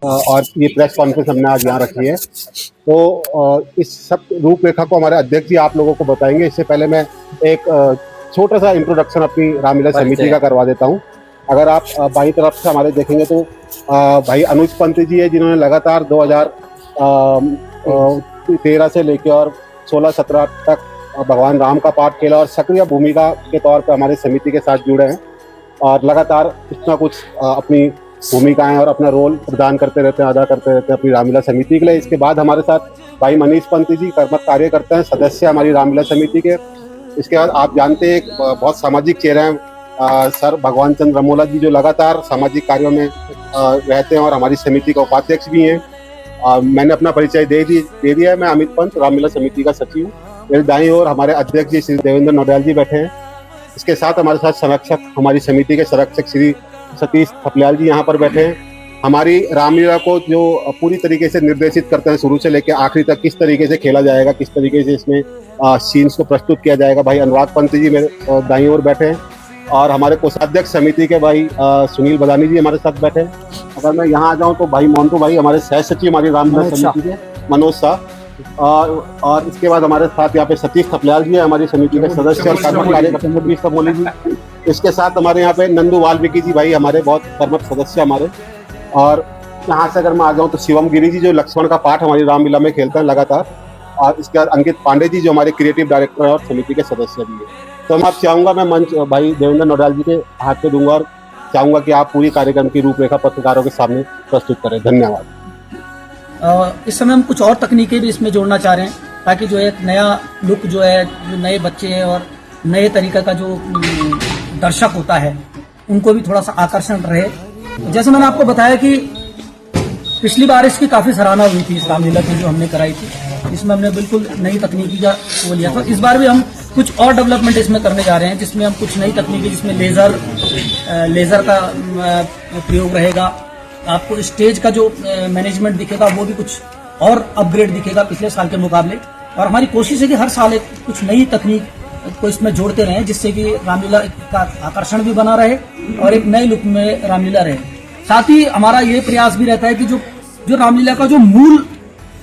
और ये press conference हमने आज यहाँ रखी है। तो इस सब रूपरेखा को हमारे अध्यक्ष जी आप लोगों को बताएंगे। इससे पहले मैं एक छोटा सा इंट्रोडक्शन अपनी रामलीला समिति का करवा देता हूँ। अगर आप बाई तरफ से हमारे देखेंगे तो भाई अनुज पंत जी है, जिन्होंने लगातार 2013 से लेकर और 16-17 तक भगवान राम का पाठ खेला और सक्रिय भूमिका के तौर पर हमारे समिति के साथ जुड़े हैं और लगातार कुछ ना कुछ अपनी भूमिकाएं और अपना रोल प्रदान करते रहते हैं, अदा करते रहते हैं अपनी रामलीला समिति के लिए। इसके बाद हमारे साथ भाई मनीष पंत जी कर्मठ कार्य करते हैं, सदस्य हमारी रामलीला समिति के। इसके बाद आप जानते हैं एक बहुत सामाजिक चेहरा है सर भगवान चंद्र रमोला जी, जो लगातार सामाजिक कार्यों में रहते हैं और हमारी समिति के उपाध्यक्ष भी हैं। मैंने अपना परिचय दे दिया है। मैं अमित पंत, रामलीला समिति का सचिव। मेरे दाईं ओर हमारे अध्यक्ष जी श्री देवेंद्र नौडियाल जी बैठे हैं। इसके साथ हमारे साथ संरक्षक, हमारी समिति के संरक्षक श्री सतीश थपलियाल जी यहाँ पर बैठे हैं। हमारी रामलीला को जो पूरी तरीके से निर्देशित करते हैं शुरू से लेकर आखिरी तक, किस तरीके से खेला जाएगा, किस तरीके से इसमें सीन्स को प्रस्तुत किया जाएगा, भाई अनुराग पंत जी मेरे दाईं ओर बैठे हैं। और हमारे कोषाध्यक्ष समिति के भाई सुनील बदानी जी हमारे साथ बैठे हैं। अगर मैं यहाँ आ जाऊँ तो भाई मोन्टू भाई हमारे सह सचिव हमारी रामलीला समिति के, मनोज शाह। और इसके बाद हमारे साथ यहाँ पे सतीश थपलियाल जी है, हमारी समिति के सदस्य और कर्मठ कार्यकर्ता सबोली जी। इसके साथ हमारे यहाँ पे नंदू वाल्मीकि जी भाई हमारे बहुत कर्मठ सदस्य हमारे। और यहाँ से अगर मैं आ जाऊँ तो शिवम गिरी जी जो लक्ष्मण का पाठ हमारी रामलीला में खेलते हैं लगातार। और इसके बाद अंकित पांडे जी जो हमारे क्रिएटिव डायरेक्टर और समिति के सदस्य भी है। तो मैं आप चाहूँगा, मैं मंच भाई देवेंद्र नौडियाल जी के हाथ पे दूंगा और चाहूँगा कि आप पूरी कार्यक्रम की रूपरेखा पत्रकारों के सामने प्रस्तुत करें। धन्यवाद। इस समय हम कुछ और तकनीकें भी इसमें जोड़ना चाह रहे हैं ताकि जो एक नया लुक जो है, जो नए बच्चे हैं और नए तरीके का जो दर्शक होता है उनको भी थोड़ा सा आकर्षण रहे। जैसे मैंने आपको बताया कि पिछली बार इसकी काफ़ी सराहना हुई थी, इस रामलीला की जो हमने कराई थी, इसमें हमने बिल्कुल नई तकनीकी का वो लिया था। इस बार भी हम कुछ और डेवलपमेंट इसमें करने जा रहे हैं, जिसमें हम कुछ नई तकनीकी, जिसमें लेज़र का प्रयोग रहेगा। आपको स्टेज का जो मैनेजमेंट दिखेगा वो भी कुछ और अपग्रेड दिखेगा पिछले साल के मुकाबले। और हमारी कोशिश है कि हर साल कुछ नई तकनीक को इसमें जोड़ते रहें, जिससे कि रामलीला का आकर्षण भी बना रहे और एक नए लुक में रामलीला रहे। साथ ही हमारा ये प्रयास भी रहता है कि जो रामलीला का जो मूल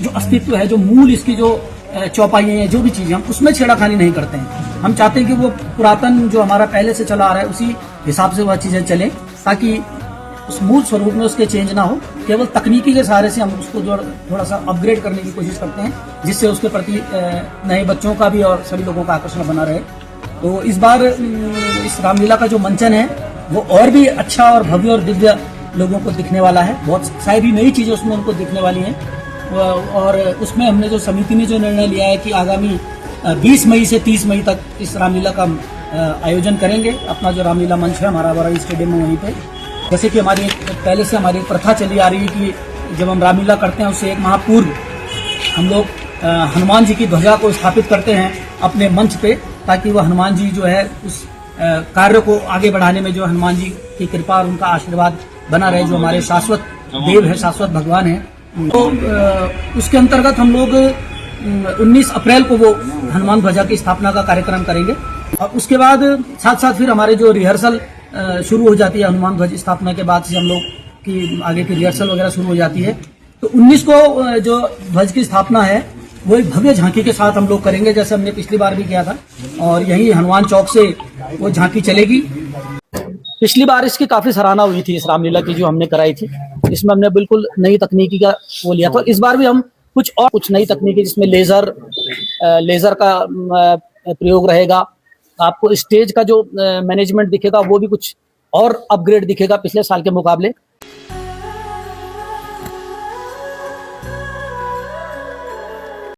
जो अस्तित्व है, जो मूल इसकी जो चौपाइयाँ हैं, जो भी चीज़ें, हम उसमें छेड़ाखानी नहीं करते हैं। हम चाहते हैं कि वो पुरातन जो हमारा पहले से चला आ रहा है उसी हिसाब से वह चीज़ें चलें, ताकि उस मूल स्वरूप में उसके चेंज ना हो। केवल तकनीकी के सहारे से हम उसको जो थोड़ा सा अपग्रेड करने की कोशिश करते हैं, जिससे उसके प्रति नए बच्चों का भी और सभी लोगों का आकर्षण बना रहे। तो इस बार इस रामलीला का जो मंचन है वो और भी अच्छा और भव्य और दिव्य लोगों को दिखने वाला है। बहुत सारी नई चीज़ें उसमें उनको दिखने वाली हैं। और उसमें हमने जो समिति ने जो निर्णय लिया है कि आगामी 20 मई से 30 मई तक इस रामलीला का आयोजन करेंगे। अपना जो रामलीला मंच है हमारा बड़ा स्टेडियम में, वहीं पे जैसे कि हमारी पहले से हमारी प्रथा चली आ रही है कि जब हम रामलीला करते हैं उससे एक माह पूर्व हम लोग हनुमान जी की ध्वजा को स्थापित करते हैं अपने मंच पे, ताकि वह हनुमान जी जो है उस कार्य को आगे बढ़ाने में जो हनुमान जी की कृपा और उनका आशीर्वाद बना रहे, जो हमारे शाश्वत देव है, शाश्वत भगवान है। तो उसके अंतर्गत हम लोग 19 अप्रैल को वो हनुमान ध्वजा की स्थापना का कार्यक्रम करेंगे। और उसके बाद साथ साथ फिर हमारे जो रिहर्सल शुरू हो जाती है, हनुमान ध्वज स्थापना के बाद से हम लोग की आगे की रिहर्सल वगैरह शुरू हो जाती है। तो 19 को जो ध्वज की स्थापना है वो एक भव्य झांकी के साथ हम लोग करेंगे, जैसे हमने पिछली बार भी किया था। और यही हनुमान चौक से वो झांकी चलेगी। पिछली बार इसकी काफ़ी सराहना हुई थी, इस रामलीला की जो हमने कराई थी, इसमें हमने बिल्कुल नई तकनीकी का वो लिया था। इस बार भी हम कुछ नई तकनीकी, जिसमें लेज़र का प्रयोग रहेगा। आपको स्टेज का जो मैनेजमेंट दिखेगा वो भी कुछ और अपग्रेड दिखेगा पिछले साल के मुकाबले।